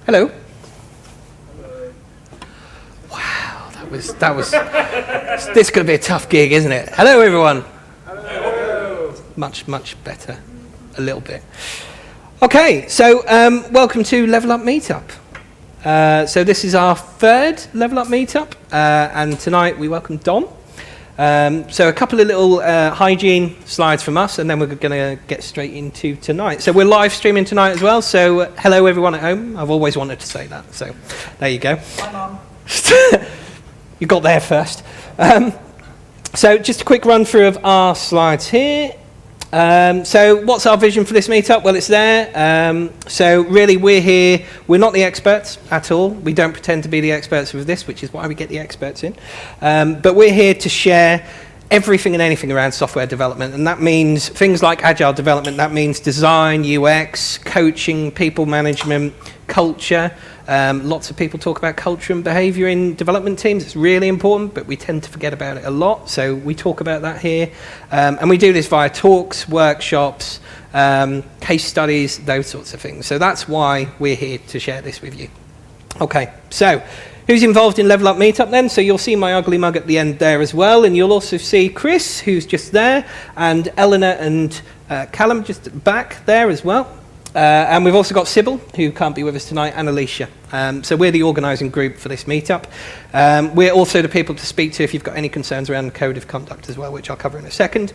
Hello. Wow, that was. This is going to be a tough gig, isn't it? Hello, everyone. Hello. Much better, a little bit. Okay, so welcome to Level Up Meetup. So this is our third Level Up Meetup, and tonight we welcome Dom. So a couple of little hygiene slides from us, and then we're going to get straight into tonight. So we're live streaming tonight as well, so hello everyone at home. I've always wanted to say that, so there you go. Hi, Mum. You got there first. So just a quick run through of our slides here. So what's our vision for this meetup? Well, it's there. So really we're here, we're not the experts at all. We don't pretend to be the experts with this, which is why we get the experts in. But we're here to share everything and anything around software development, and that means things like agile development, that means design, UX, coaching, people management, culture. Lots of people talk about culture and behavior in development teams. It's really important, but we tend to forget about it a lot, so we talk about that here. And we do this via talks, workshops, case studies, those sorts of things. So that's why we're here to share this with you. Okay, so who's involved in Level Up Meetup then? So you'll see my ugly mug at the end there as well, and you'll also see Chris, who's just there, and Eleanor and Callum just back there as well. And we've also got Sybil, who can't be with us tonight, and Alicia. So we're the organising group for this meetup. We're also the people to speak to if you've got any concerns around the code of conduct as well, which I'll cover in a second.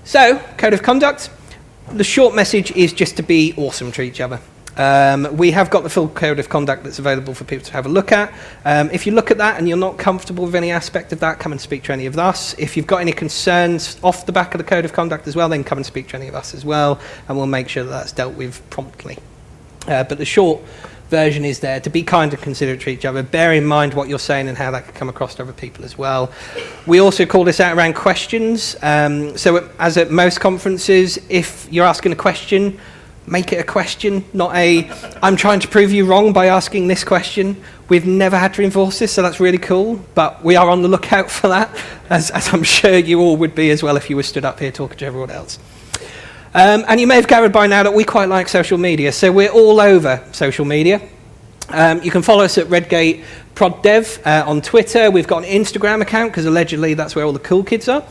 So, code of conduct. The short message is just to be awesome to each other. We have got the full code of conduct that's available for people to have a look at. If you look at that and you're not comfortable with any aspect of that, come and speak to any of us. If you've got any concerns off the back of the code of conduct as well, then come and speak to any of us as well, and we'll make sure that that's dealt with promptly. But the short version is there to be kind and considerate to each other. Bear in mind what you're saying and how that could come across to other people as well. We also call this out around questions. So as at most conferences, if you're asking a question, make it a question, not a, I'm trying to prove you wrong by asking this question. We've never had to enforce this, so that's really cool, but we are on the lookout for that, as I'm sure you all would be as well if you were stood up here talking to everyone else. And you may have gathered by now that we quite like social media, so we're all over social media. You can follow us at Redgate Prod Dev on Twitter. We've got an Instagram account because allegedly that's where all the cool kids are.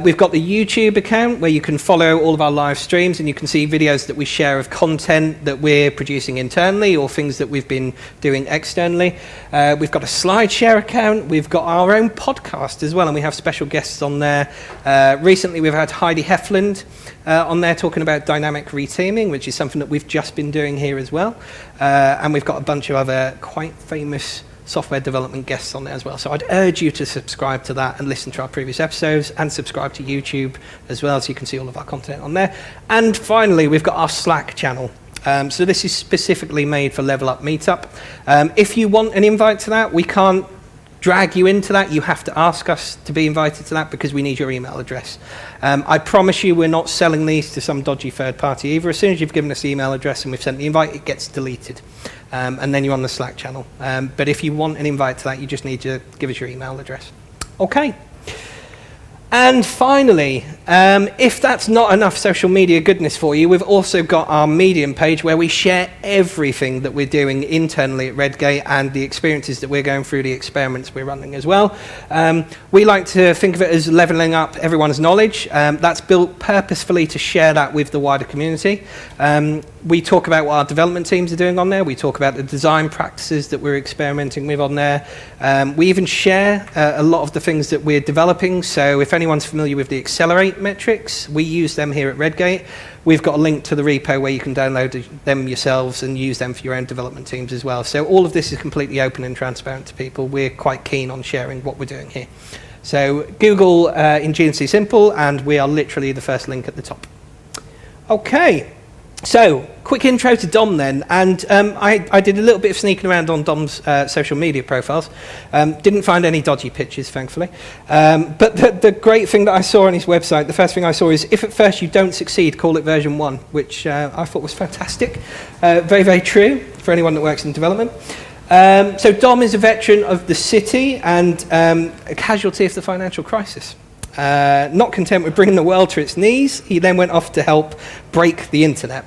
We've got the YouTube account where you can follow all of our live streams and you can see videos that we share of content that we're producing internally or things that we've been doing externally. We've got a SlideShare account. We've got our own podcast as well, and we have special guests on there. Recently we've had Heidi Hefland on there talking about dynamic reteaming, which is something that we've just been doing here as well. And we've got a bunch of other quite famous software development guests on there as well. So I'd urge you to subscribe to that and listen to our previous episodes and subscribe to YouTube as well so you can see all of our content on there. And finally, we've got our Slack channel. So this is specifically made for Level Up Meetup. If you want an invite to that, we can't drag you into that. You have to ask us to be invited to that because we need your email address. I promise you we're not selling these to some dodgy third party either. As soon as you've given us the email address and we've sent the invite, it gets deleted. And then you're on the Slack channel. But if you want an invite to that, you just need to give us your email address. Okay. And finally, if that's not enough social media goodness for you, we've also got our Medium page where we share everything that we're doing internally at Redgate and the experiences that we're going through, the experiments we're running as well. We like to think of it as leveling up everyone's knowledge. That's built purposefully to share that with the wider community. We talk about what our development teams are doing on there. We talk about the design practices that we're experimenting with on there. We even share a lot of the things that we're developing. So if anyone's familiar with the Accelerate metrics, we use them here at Redgate. We've got a link to the repo where you can download them yourselves and use them for your own development teams as well. So all of this is completely open and transparent to people. We're quite keen on sharing what we're doing here. So Google Ingeniously Simple, and we are literally the first link at the top. Okay. So, quick intro to Dom then, and I did a little bit of sneaking around on Dom's social media profiles. Didn't find any dodgy pictures, thankfully. But the great thing that I saw on his website, the first thing I saw is, if at first you don't succeed, call it version 1, which I thought was fantastic. Very, very true for anyone that works in development. So Dom is a veteran of the city and a casualty of the financial crisis. Not content with bringing the world to its knees, he then went off to help break the internet,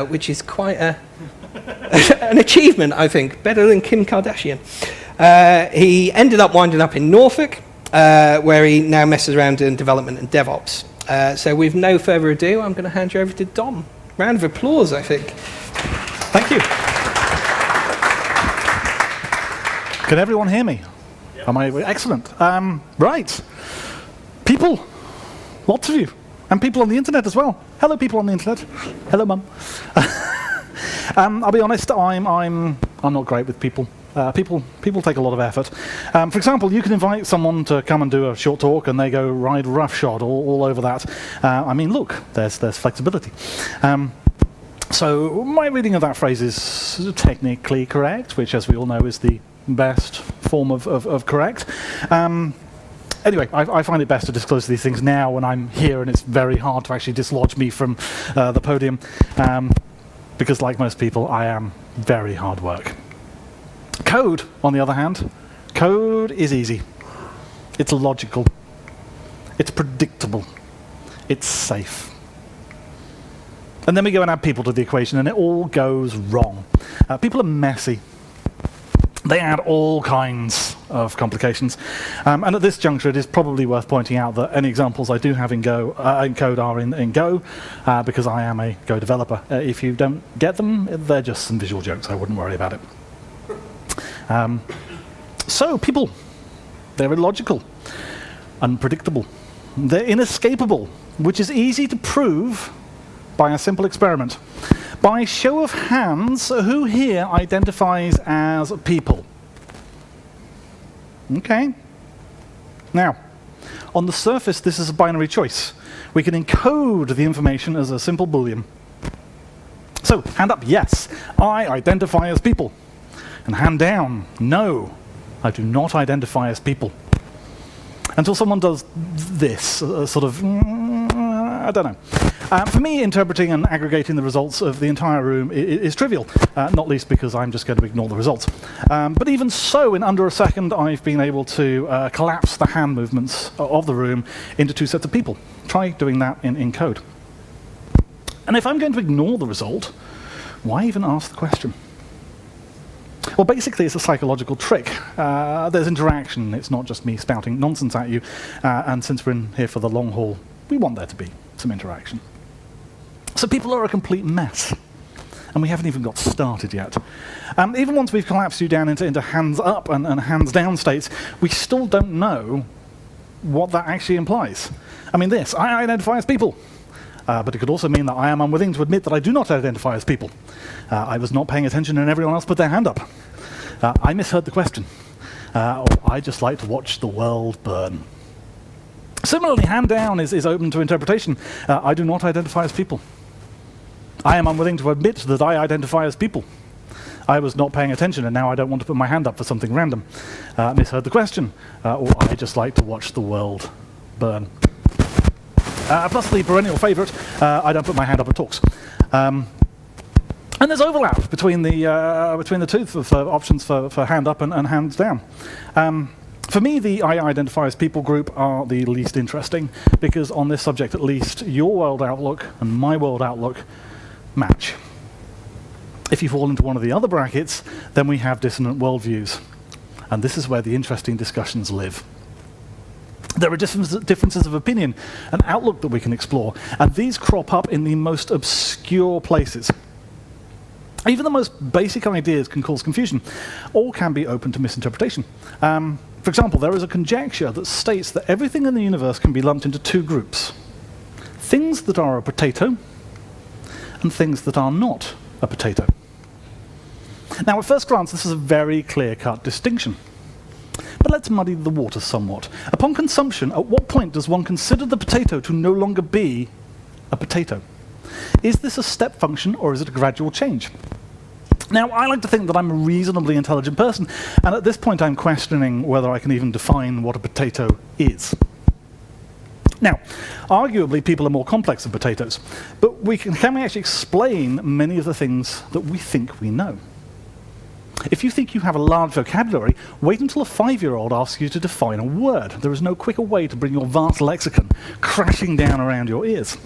which is quite a an achievement, I think, better than Kim Kardashian. He ended up winding up in Norfolk, where he now messes around in development and DevOps. So with no further ado, I'm going to hand you over to Dom. Round of applause, I think. Thank you. Can everyone hear me? Yep. Am I excellent? Right. People, lots of you, and people on the internet as well. Hello, people on the internet. Hello, Mum. I'll be honest. I'm not great with people. People take a lot of effort. For example, you can invite someone to come and do a short talk, and they go ride roughshod all over that. I mean, look, there's flexibility. So my reading of that phrase is technically correct, which, as we all know, is the best form of correct. Anyway, I find it best to disclose these things now when I'm here, and it's very hard to actually dislodge me from the podium, because, like most people, I am very hard work. Code, on the other hand, code is easy. It's logical. It's predictable. It's safe. And then we go and add people to the equation, and it all goes wrong. People are messy. They add all kinds of complications. And at this juncture, it is probably worth pointing out that any examples I do have in Go, in code are in Go, because I am a Go developer. If you don't get them, they're just some visual jokes. I wouldn't worry about it. So people, they're illogical, unpredictable. They're inescapable, which is easy to prove by a simple experiment. By show of hands, who here identifies as people? Okay. Now, on the surface, this is a binary choice. We can encode the information as a simple Boolean. So, hand up, yes, I identify as people. And hand down, no, I do not identify as people. Until someone does this, sort of, I don't know. For me, interpreting and aggregating the results of the entire room is trivial, not least because I'm just going to ignore the results. But even so, in under a second, I've been able to collapse the hand movements of the room into two sets of people. Try doing that in code. And if I'm going to ignore the result, why even ask the question? Well, basically, it's a psychological trick. There's interaction. It's not just me spouting nonsense at you. And since we're in here for the long haul, we want there to be some interaction. So people are a complete mess. And we haven't even got started yet. Even once we've collapsed you down into hands up and hands down states, we still don't know what that actually implies. I mean, this, I identify as people. But it could also mean that I am unwilling to admit that I do not identify as people. I was not paying attention and everyone else put their hand up. I misheard the question. Or I just like to watch the world burn. Similarly, hand down is open to interpretation. I do not identify as people. I am unwilling to admit that I identify as people. I was not paying attention and now I don't want to put my hand up for something random. Misheard the question. Or I just like to watch the world burn. Plus the perennial favourite, I don't put my hand up at talks. And there's overlap between the two for options for hand up and hands down. For me, the I identify as people group are the least interesting, because on this subject at least, your world outlook and my world outlook match. If you fall into one of the other brackets, then we have dissonant worldviews. And this is where the interesting discussions live. There are differences of opinion and outlook that we can explore, and these crop up in the most obscure places. Even the most basic ideas can cause confusion, or can be open to misinterpretation. For example, there is a conjecture that states that everything in the universe can be lumped into two groups. Things that are a potato, and things that are not a potato. Now, at first glance, this is a very clear-cut distinction. But let's muddy the water somewhat. Upon consumption, at what point does one consider the potato to no longer be a potato? Is this a step function, or is it a gradual change? Now, I like to think that I'm a reasonably intelligent person, and at this point I'm questioning whether I can even define what a potato is. Now, arguably people are more complex than potatoes, but can we actually explain many of the things that we think we know? If you think you have a large vocabulary, wait until a 5-year-old asks you to define a word. There is no quicker way to bring your vast lexicon crashing down around your ears.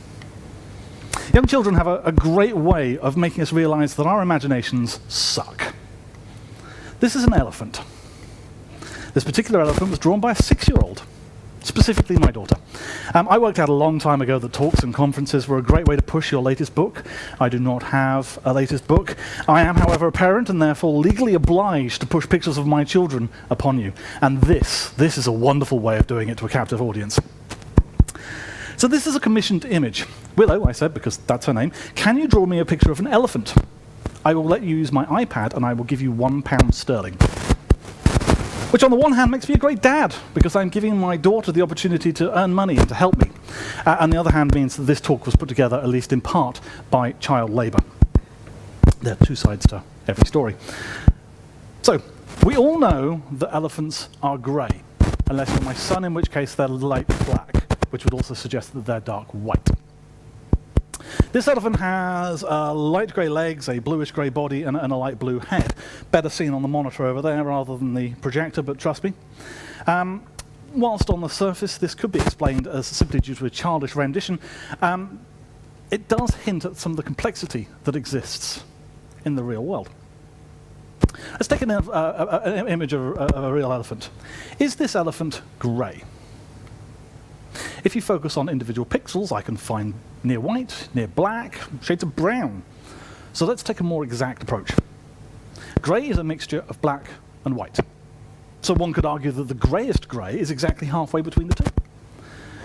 Young children have a great way of making us realize that our imaginations suck. This is an elephant. This particular elephant was drawn by a 6-year-old, specifically my daughter. I worked out a long time ago that talks and conferences were a great way to push your latest book. I do not have a latest book. I am, however, a parent and therefore legally obliged to push pictures of my children upon you. And this is a wonderful way of doing it to a captive audience. So this is a commissioned image. Willow, I said, because that's her name, can you draw me a picture of an elephant? I will let you use my iPad and I will give you £1 sterling. Which on the one hand makes me a great dad, because I'm giving my daughter the opportunity to earn money and to help me. On the other hand means that this talk was put together, at least in part, by child labour. There are two sides to every story. So, we all know that elephants are grey, unless you're my son, in which case they're light black, which would also suggest that they're dark white. This elephant has light grey legs, a bluish grey body, and a light blue head. Better seen on the monitor over there rather than the projector, but trust me. Whilst on the surface this could be explained as simply due to a childish rendition, it does hint at some of the complexity that exists in the real world. Let's take an image of a real elephant. Is this elephant grey? If you focus on individual pixels, I can find near white, near black, shades of brown. So let's take a more exact approach. Grey is a mixture of black and white. So one could argue that the greyest grey is exactly halfway between the two.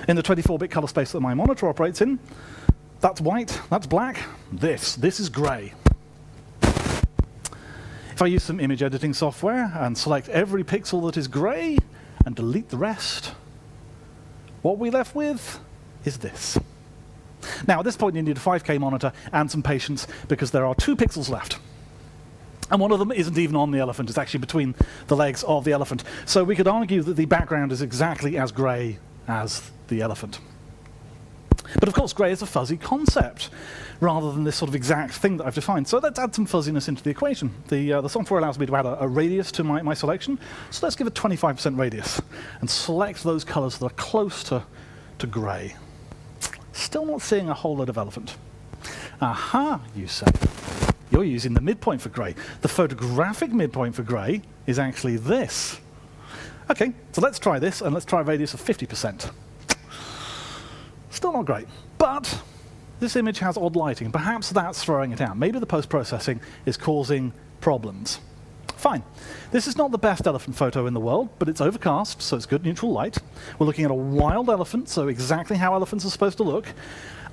In the 24-bit colour space that my monitor operates in, that's white, that's black, this is grey. If I use some image editing software and select every pixel that is grey and delete the rest, what we're left with is this. Now, at this point, you need a 5K monitor and some patience, because there are 2 pixels left. And one of them isn't even on the elephant. It's actually between the legs of the elephant. So we could argue that the background is exactly as grey as the elephant. But of course, grey is a fuzzy concept, rather than this sort of exact thing that I've defined. So let's add some fuzziness into the equation. The software allows me to add a radius to my selection. So let's give it 25% radius, and select those colours that are close to grey. Still not seeing a whole lot of elephant. Aha, you say. You're using the midpoint for grey. The photographic midpoint for grey is actually this. Okay, so let's try this, and let's try a radius of 50%. Still not great, but this image has odd lighting. Perhaps that's throwing it out. Maybe the post-processing is causing problems. Fine. This is not the best elephant photo in the world, but it's overcast, so it's good neutral light. We're looking at a wild elephant, so exactly how elephants are supposed to look.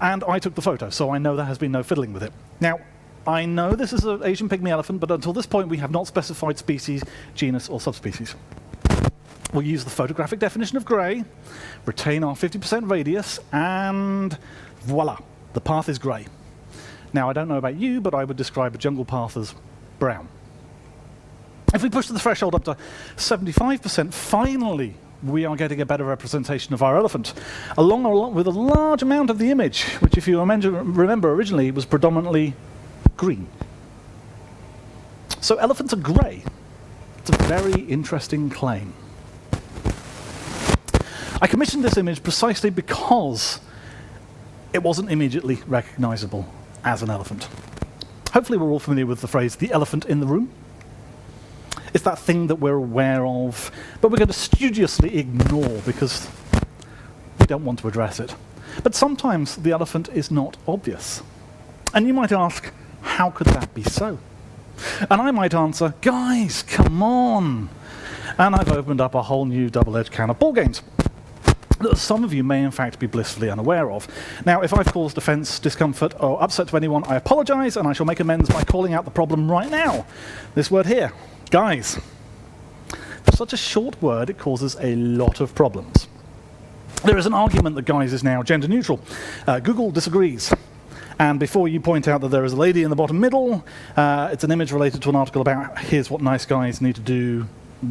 And I took the photo, so I know there has been no fiddling with it. Now, I know this is an Asian pygmy elephant, but until this point we have not specified species, genus, or subspecies. We'll use the photographic definition of grey, retain our 50% radius, and voila, the path is grey. Now, I don't know about you, but I would describe a jungle path as brown. If we push the threshold up to 75%, finally we are getting a better representation of our elephant, along with a large amount of the image, which, if you remember originally, was predominantly green. So elephants are grey. It's a very interesting claim. I commissioned this image precisely because it wasn't immediately recognizable as an elephant. Hopefully we're all familiar with the phrase, the elephant in the room. It's that thing that we're aware of, but we're going to studiously ignore because we don't want to address it. But sometimes the elephant is not obvious. And you might ask, how could that be so? And I might answer, guys, come on. And I've opened up a whole new double-edged can of ball games that some of you may in fact be blissfully unaware of. Now, if I've caused offence, discomfort, or upset to anyone, I apologise, and I shall make amends by calling out the problem right now. This word here, guys. For such a short word, it causes a lot of problems. There is an argument that guys is now gender neutral. Google disagrees. And before you point out that there is a lady in the bottom middle, it's an image related to an article about here's what nice guys need to do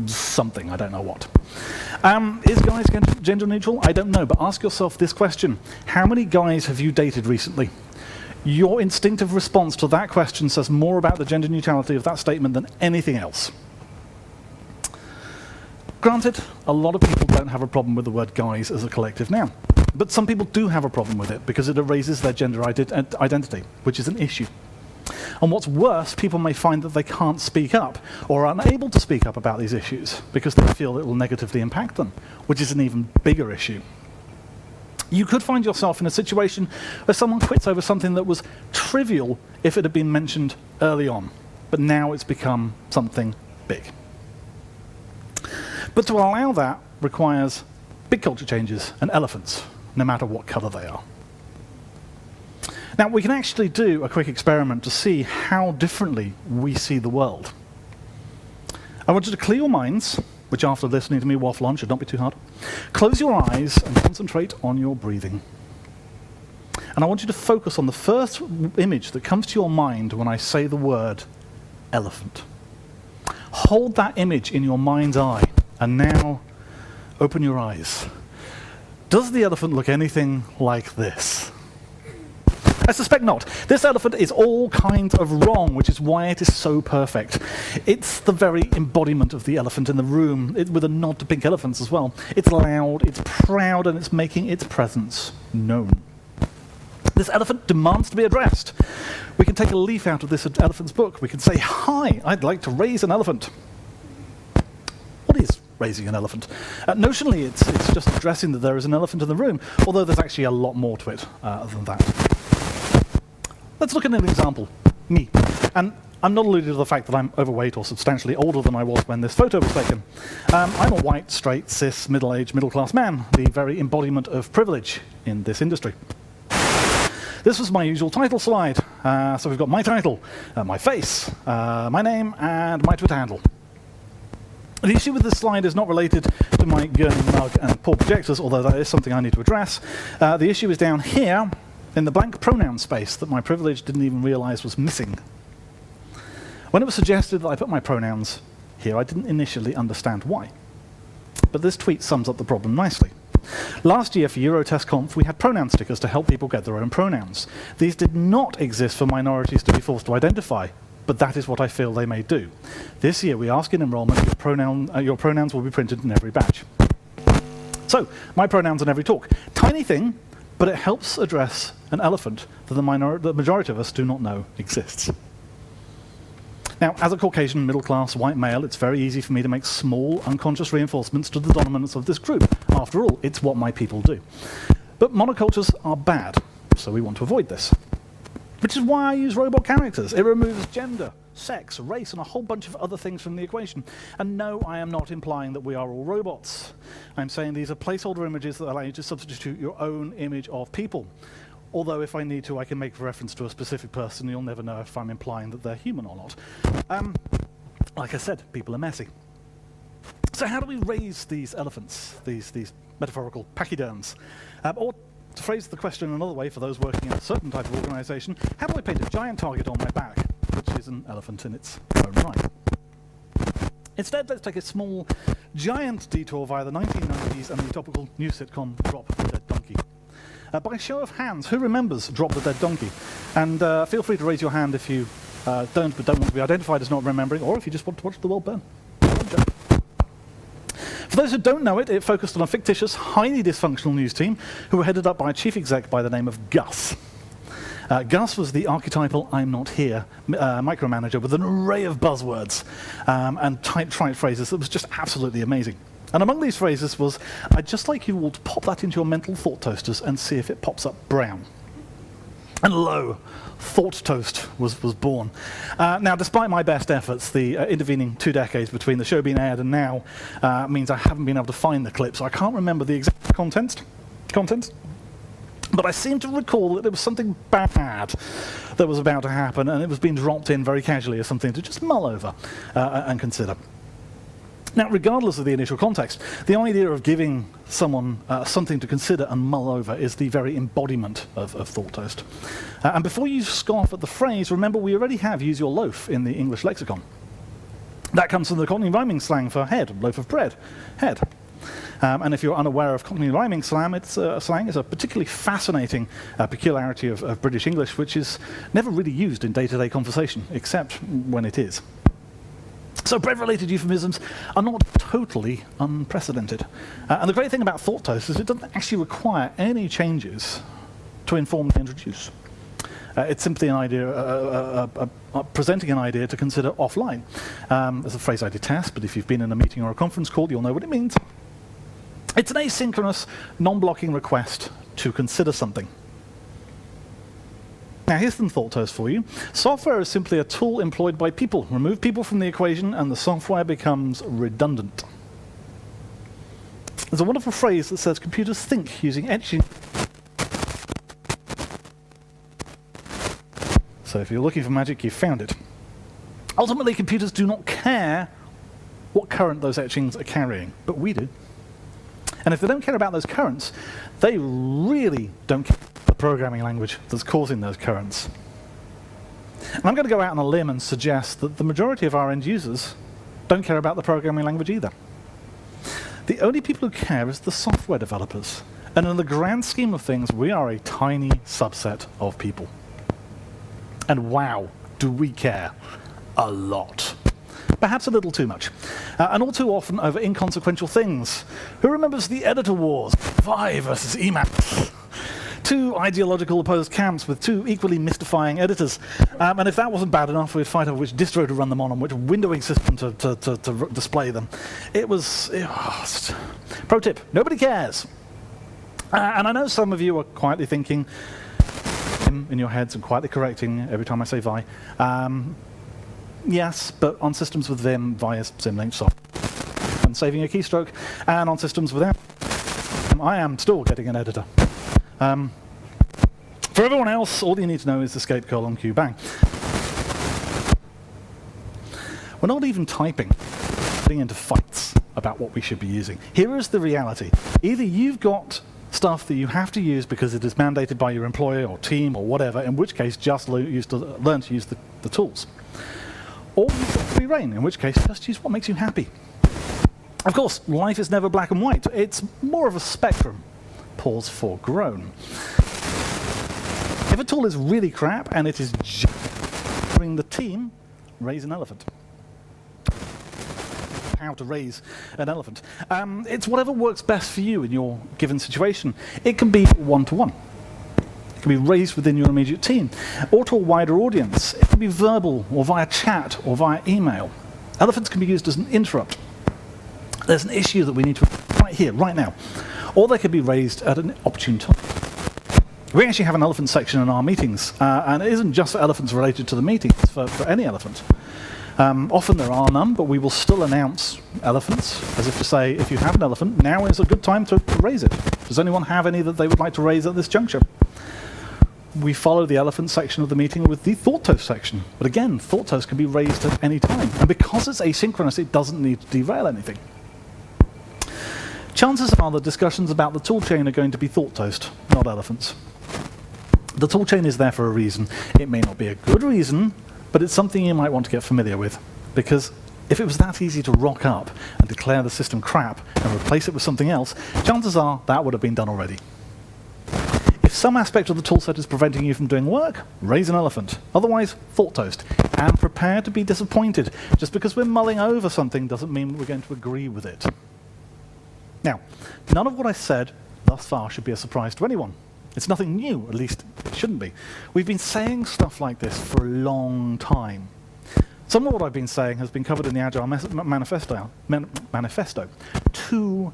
something, I don't know what. Is guys gender neutral? I don't know, but ask yourself this question. How many guys have you dated recently? Your instinctive response to that question says more about the gender neutrality of that statement than anything else. Granted, a lot of people don't have a problem with the word guys as a collective noun. But some people do have a problem with it because it erases their gender identity, which is an issue. And what's worse, people may find that they can't speak up or are unable to speak up about these issues because they feel it will negatively impact them, which is an even bigger issue. You could find yourself in a situation where someone quits over something that was trivial if it had been mentioned early on, but now it's become something big. But to allow that requires big culture changes and elephants, no matter what color they are. Now, we can actually do a quick experiment to see how differently we see the world. I want you to clear your minds, which after listening to me waffle on should not be too hard. Close your eyes and concentrate on your breathing. And I want you to focus on the first image that comes to your mind when I say the word elephant. Hold that image in your mind's eye, and now open your eyes. Does the elephant look anything like this? I suspect not. This elephant is all kinds of wrong, which is why it is so perfect. It's the very embodiment of the elephant in the room, with a nod to pink elephants as well. It's loud, it's proud, and it's making its presence known. This elephant demands to be addressed. We can take a leaf out of this elephant's book. We can say, "Hi, I'd like to raise an elephant." What is raising an elephant? Notionally, it's just addressing that there is an elephant in the room, although there's actually a lot more to it than that. Let's look at an example, me. And I'm not alluding to the fact that I'm overweight or substantially older than I was when this photo was taken. I'm a white, straight, cis, middle-aged, middle-class man, the very embodiment of privilege in this industry. This was my usual title slide. So we've got my title, my face, my name, and my Twitter handle. The issue with this slide is not related to my gurney mug and poor projectors, although that is something I need to address. The issue is down here, in the blank pronoun space that my privilege didn't even realize was missing. When it was suggested that I put my pronouns here, I didn't initially understand why. But this tweet sums up the problem nicely. Last year for EuroTestConf, we had pronoun stickers to help people get their own pronouns. These did not exist for minorities to be forced to identify, but that is what I feel they may do. This year, we ask in enrollment your pronouns will be printed in every badge. So, my pronouns in every talk. Tiny thing, but it helps address an elephant that the majority of us do not know exists. Now, as a Caucasian, middle-class, white male, it's very easy for me to make small, unconscious reinforcements to the dominance of this group. After all, it's what my people do. But monocultures are bad, so we want to avoid this. Which is why I use robot characters. It removes gender, sex, race, and a whole bunch of other things from the equation. And no, I am not implying that we are all robots. I'm saying these are placeholder images that allow you to substitute your own image of people. Although if I need to, I can make reference to a specific person, and you'll never know if I'm implying that they're human or not. Like I said, people are messy. So how do we raise these elephants, these metaphorical pachyderms? Or to phrase the question another way for those working in a certain type of organization, how do I paint a giant target on my back, which is an elephant in its own right? Instead, let's take a small, giant detour via the 1990s and the topical new sitcom Drop the Dead Donkey. By show of hands, who remembers Drop the Dead Donkey? And feel free to raise your hand if you don't want to be identified as not remembering, or if you just want to watch the world burn. For those who don't know it, it focused on a fictitious, highly dysfunctional news team who were headed up by a chief exec by the name of Gus. Gus was the archetypal I'm not here micromanager with an array of buzzwords and tight phrases that was just absolutely amazing. And among these phrases was, "I'd just like you all to pop that into your mental thought toasters and see if it pops up brown." And lo, Thought Toast was born. Now, despite my best efforts, the intervening 2 decades between the show being aired and now means I haven't been able to find the clip, so I can't remember the exact content. But I seem to recall that there was something bad that was about to happen, and it was being dropped in very casually as something to just mull over and consider. Now, regardless of the initial context, the idea of giving someone something to consider and mull over is the very embodiment of Thought Toast. And before you scoff at the phrase, remember we already have use your loaf in the English lexicon. That comes from the Cockney rhyming slang for head, loaf of bread, head. And if you're unaware of Cockney rhyming slang, it's a particularly fascinating peculiarity of British English, which is never really used in day-to-day conversation, except when it is. So bread-related euphemisms are not totally unprecedented. And the great thing about ThoughtToast is it doesn't actually require any changes to inform and introduce. It's simply an idea, presenting an idea to consider offline. There's a phrase I detest, but if you've been in a meeting or a conference call, you'll know what it means. It's an asynchronous, non-blocking request to consider something. Now here's some ThoughtToast for you. Software is simply a tool employed by people. Remove people from the equation and the software becomes redundant. There's a wonderful phrase that says computers think using etching. So if you're looking for magic, you've found it. Ultimately, computers do not care what current those etchings are carrying, but we do. And if they don't care about those currents, they really don't care about the programming language that's causing those currents. And I'm going to go out on a limb and suggest that the majority of our end users don't care about the programming language either. The only people who care is the software developers. And in the grand scheme of things, we are a tiny subset of people. And wow, do we care a lot. Perhaps a little too much. And all too often over inconsequential things. Who remembers the editor wars? Vi versus Emacs. Two ideological opposed camps with two equally mystifying editors. And if that wasn't bad enough, we'd fight over which distro to run them on and which windowing system to display them. It was... Pro tip, nobody cares. And I know some of you are quietly thinking in your heads and quietly correcting every time I say Vi. Yes, but on systems with Vim, Vi is symlinked soft. And saving a keystroke, and on systems without, I am still getting an editor. For everyone else, all you need to know is escape :q bang. We're not even typing, getting into fights about what we should be using. Here is the reality. Either you've got stuff that you have to use because it is mandated by your employer or team or whatever, in which case just learn to use the tools. Or you've got free reign, in which case just use what makes you happy. Of course, life is never black and white. It's more of a spectrum. Pause for groan. If a tool is really crap and it is just bring the team, raise an elephant. How to raise an elephant. It's whatever works best for you in your given situation. It can be one-to-one. It can be raised within your immediate team, or to a wider audience. It can be verbal, or via chat, or via email. Elephants can be used as an interrupt. There's an issue that we need to right here, right now. Or they could be raised at an opportune time. We actually have an elephant section in our meetings, and it isn't just for elephants related to the meetings, for any elephant. Often there are none, but we will still announce elephants, as if to say, if you have an elephant, now is a good time to raise it. Does anyone have any that they would like to raise at this juncture? We follow the elephant section of the meeting with the ThoughtToast section. But again, ThoughtToast can be raised at any time. And because it's asynchronous, it doesn't need to derail anything. Chances are the discussions about the toolchain are going to be ThoughtToast, not elephants. The toolchain is there for a reason. It may not be a good reason, but it's something you might want to get familiar with. Because if it was that easy to rock up and declare the system crap and replace it with something else, chances are that would have been done already. If some aspect of the toolset is preventing you from doing work, raise an elephant. Otherwise, ThoughtToast. And prepare to be disappointed. Just because we're mulling over something doesn't mean we're going to agree with it. Now, none of what I said thus far should be a surprise to anyone. It's nothing new, at least it shouldn't be. We've been saying stuff like this for a long time. Some of what I've been saying has been covered in the Agile Manifesto 2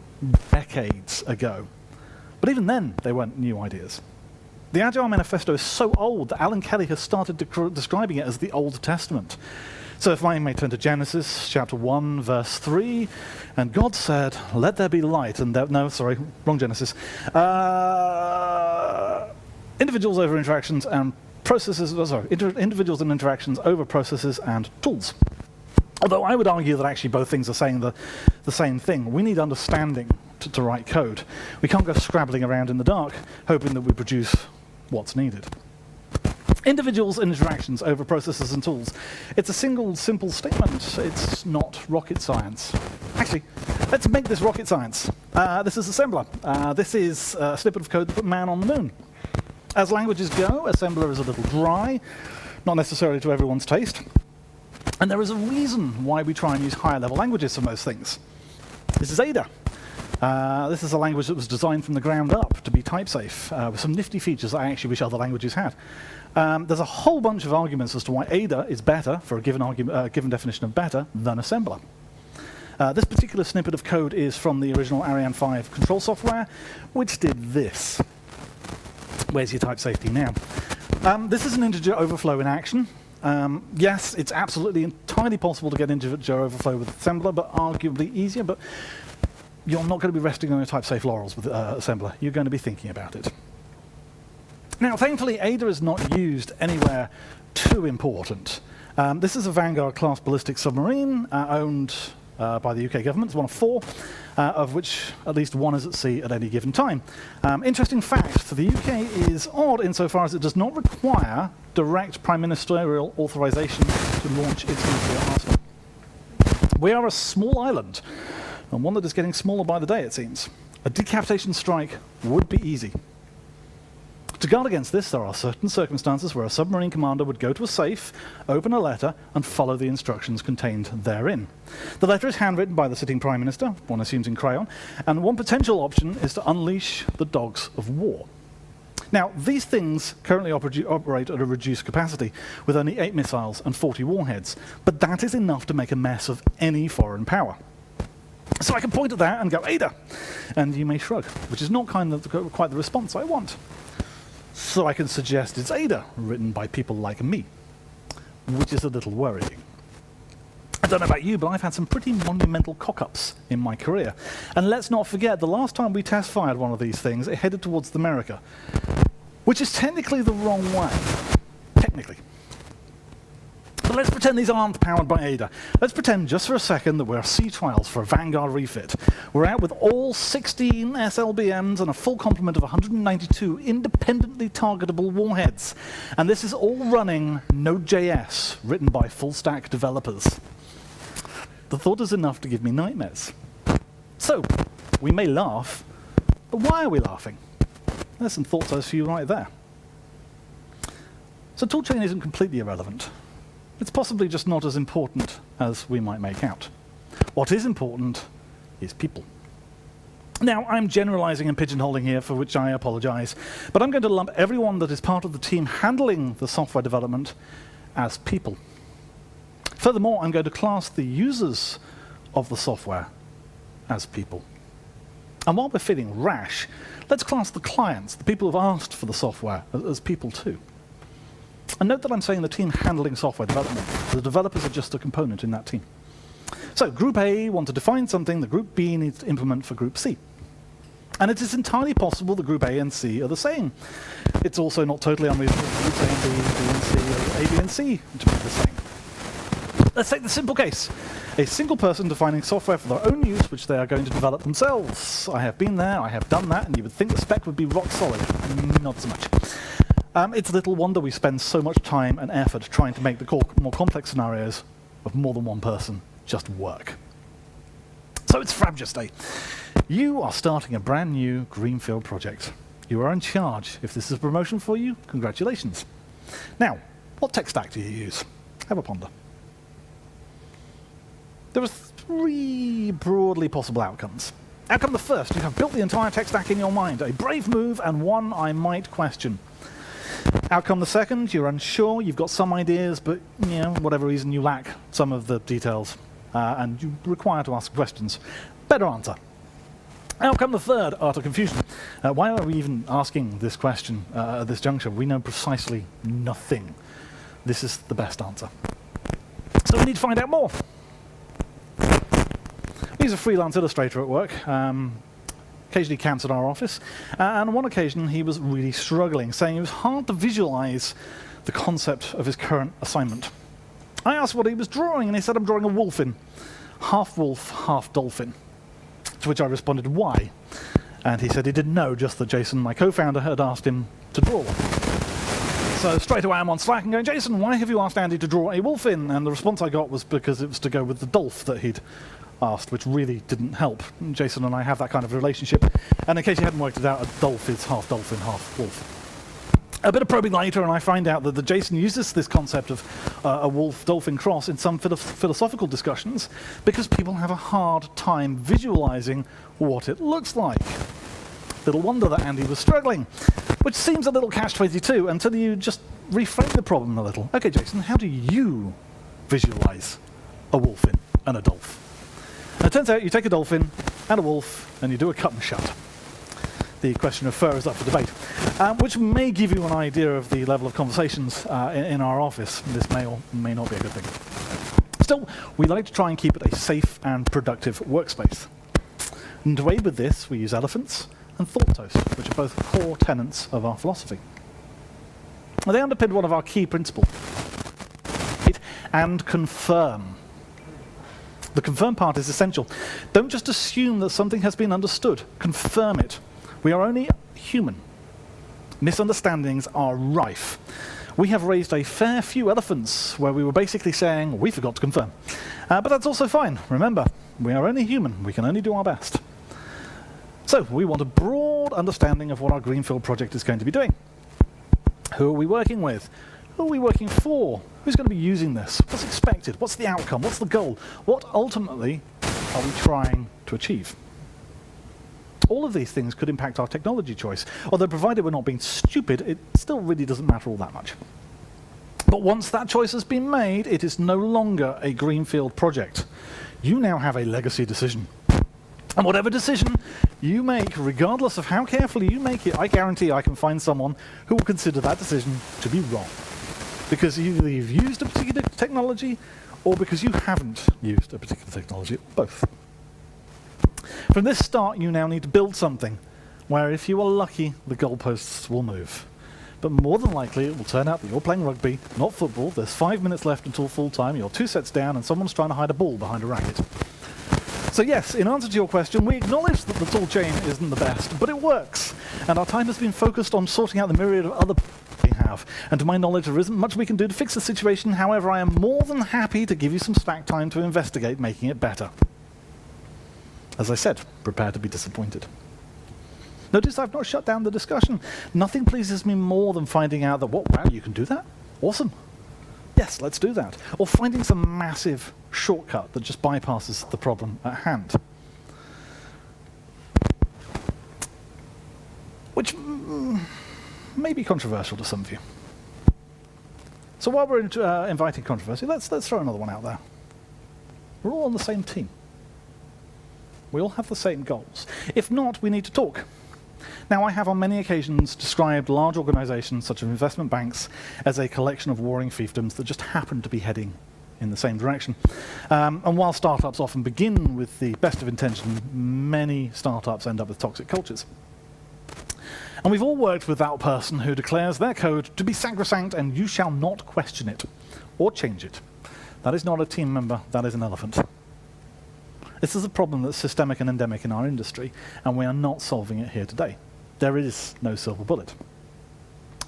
decades ago. But even then, they weren't new ideas. The Agile Manifesto is so old that Alan Kelly has started describing it as the Old Testament. So if I may turn to Genesis chapter 1, verse 3, and God said, let there be light, and there, no, sorry, wrong Genesis. Individuals over interactions and processes, individuals and interactions over processes and tools. Although I would argue that actually both things are saying the same thing. We need understanding to write code. We can't go scrabbling around in the dark, hoping that we produce what's needed. Individuals and interactions over processes and tools. It's a single, simple statement. It's not rocket science. Actually, let's make this rocket science. This is assembler. This is a snippet of code that put man on the moon. As languages go, assembler is a little dry, not necessarily to everyone's taste. And there is a reason why we try and use higher level languages for most things. This is Ada. This is a language that was designed from the ground up to be type safe, with some nifty features that I actually wish other languages had. There's a whole bunch of arguments as to why Ada is better, for a given definition of better, than assembler. This particular snippet of code is from the original Ariane 5 control software, which did this. Where's your type safety now? This is an integer overflow in action. Yes, it's absolutely entirely possible to get integer overflow with assembler, but arguably easier, but you're not going to be resting on your type safe laurels with assembler. You're going to be thinking about it. Now, thankfully, Ada is not used anywhere too important. This is a Vanguard-class ballistic submarine owned by the UK government. It's one of 4, of which at least 1 is at sea at any given time. Interesting fact for the UK is odd insofar as it does not require direct prime ministerial authorization to launch its nuclear arsenal. We are a small island, and one that is getting smaller by the day, it seems. A decapitation strike would be easy. To guard against this, there are certain circumstances where a submarine commander would go to a safe, open a letter, and follow the instructions contained therein. The letter is handwritten by the sitting Prime Minister, one assumes in crayon, and one potential option is to unleash the dogs of war. Now, these things currently operate at a reduced capacity, with only 8 missiles and 40 warheads, but that is enough to make a mess of any foreign power. So I can point at that and go, Ada, and you may shrug, which is not quite the response I want. So I can suggest it's Ada, written by people like me, which is a little worrying. I don't know about you, but I've had some pretty monumental cock-ups in my career. And let's not forget, the last time we test-fired one of these things, it headed towards America, which is technically the wrong way. Technically. But let's pretend these aren't powered by Ada. Let's pretend just for a second that we're sea trials for a Vanguard refit. We're out with all 16 SLBMs and a full complement of 192 independently targetable warheads. And this is all running Node.js, written by full-stack developers. The thought is enough to give me nightmares. So, we may laugh, but why are we laughing? There's some thoughts for you right there. So toolchain isn't completely irrelevant. It's possibly just not as important as we might make out. What is important is people. Now, I'm generalizing and pigeonholing here, for which I apologize, but I'm going to lump everyone that is part of the team handling the software development as people. Furthermore, I'm going to class the users of the software as people. And while we're feeling rash, let's class the clients, the people who've asked for the software, as people too. And note that I'm saying the team handling software development. The developers are just a component in that team. So Group A want to define something that Group B needs to implement for Group C. And it is entirely possible that Group A and C are the same. It's also not totally unreasonable for Groups A and B, B and C, or A, B and C to be the same. Let's take the simple case. A single person defining software for their own use, which they are going to develop themselves. I have been there, I have done that, and you would think the spec would be rock solid. Not so much. It's little wonder we spend so much time and effort trying to make the more complex scenarios of more than one person just work. So it's Frabjust Day. You are starting a brand new greenfield project. You are in charge. If this is a promotion for you, congratulations. Now, what tech stack do you use? Have a ponder. There are 3 broadly possible outcomes. Outcome the first, you have built the entire tech stack in your mind. A brave move and one I might question. Outcome the second, you're unsure, you've got some ideas, but whatever reason you lack some of the details, and you require to ask questions. Better answer. Outcome the third, utter confusion. Why are we even asking this question at this juncture? We know precisely nothing. This is the best answer. So we need to find out more. He's a freelance illustrator at work. Occasionally camps at our office, and on one occasion he was really struggling, saying it was hard to visualize the concept of his current assignment. I asked what he was drawing, and he said, I'm drawing a wolfin. Half wolf, half dolphin. To which I responded, why? And he said he didn't know, just that Jason, my co-founder, had asked him to draw one. So straight away I'm on Slack and going, Jason, why have you asked Andy to draw a wolfin? And the response I got was because it was to go with the dolph that he'd asked, which really didn't help. Jason and I have that kind of relationship, and in case you hadn't worked it out, a dolph is half dolphin, half wolf. A bit of probing later, and I find out that Jason uses this concept of a wolf-dolphin cross in some philosophical discussions because people have a hard time visualizing what it looks like. Little wonder that Andy was struggling, which seems a little catch-22 until you just reframe the problem a little. Okay, Jason, how do you visualize a wolfin and a dolphin? And it turns out you take a dolphin and a wolf and you do a cut and shut. The question of fur is up for debate, which may give you an idea of the level of conversations in our office. This may or may not be a good thing. Still, we like to try and keep it a safe and productive workspace. And to aid with this, we use elephants and thought toast, which are both core tenets of our philosophy. They underpin one of our key principles, and confirm. The confirm part is essential. Don't just assume that something has been understood. Confirm it. We are only human. Misunderstandings are rife. We have raised a fair few elephants where we were basically saying, we forgot to confirm. But that's also fine. Remember, we are only human. We can only do our best. So, we want a broad understanding of what our Greenfield project is going to be doing. Who are we working with? Who are we working for? Who's going to be using this? What's expected? What's the outcome? What's the goal? What ultimately are we trying to achieve? All of these things could impact our technology choice, although provided we're not being stupid, it still really doesn't matter all that much. But once that choice has been made, it is no longer a greenfield project. You now have a legacy decision. And whatever decision you make, regardless of how carefully you make it, I guarantee I can find someone who will consider that decision to be wrong. Because either you've used a particular technology, or because you haven't used a particular technology, both. From this start, you now need to build something where, if you are lucky, the goalposts will move. But more than likely, it will turn out that you're playing rugby, not football. There's 5 minutes left until full time, you're 2 sets down, and someone's trying to hide a ball behind a racket. So yes, in answer to your question, we acknowledge that the tool chain isn't the best, but it works. And our time has been focused on sorting out the myriad of other we have. And to my knowledge, there isn't much we can do to fix the situation. However, I am more than happy to give you some slack time to investigate making it better. As I said, prepare to be disappointed. Notice I've not shut down the discussion. Nothing pleases me more than finding out that, wow, you can do that? Awesome. Yes, let's do that. Or finding some massive shortcut that just bypasses the problem at hand. Which may be controversial to some of you. So while we're inviting controversy, let's throw another one out there. We're all on the same team. We all have the same goals. If not, we need to talk. Now, I have on many occasions described large organizations such as investment banks as a collection of warring fiefdoms that just happen to be heading in the same direction. And while startups often begin with the best of intention, many startups end up with toxic cultures. And we've all worked with that person who declares their code to be sacrosanct and you shall not question it or change it. That is not a team member, that is an elephant. This is a problem that's systemic and endemic in our industry, and we are not solving it here today. There is no silver bullet.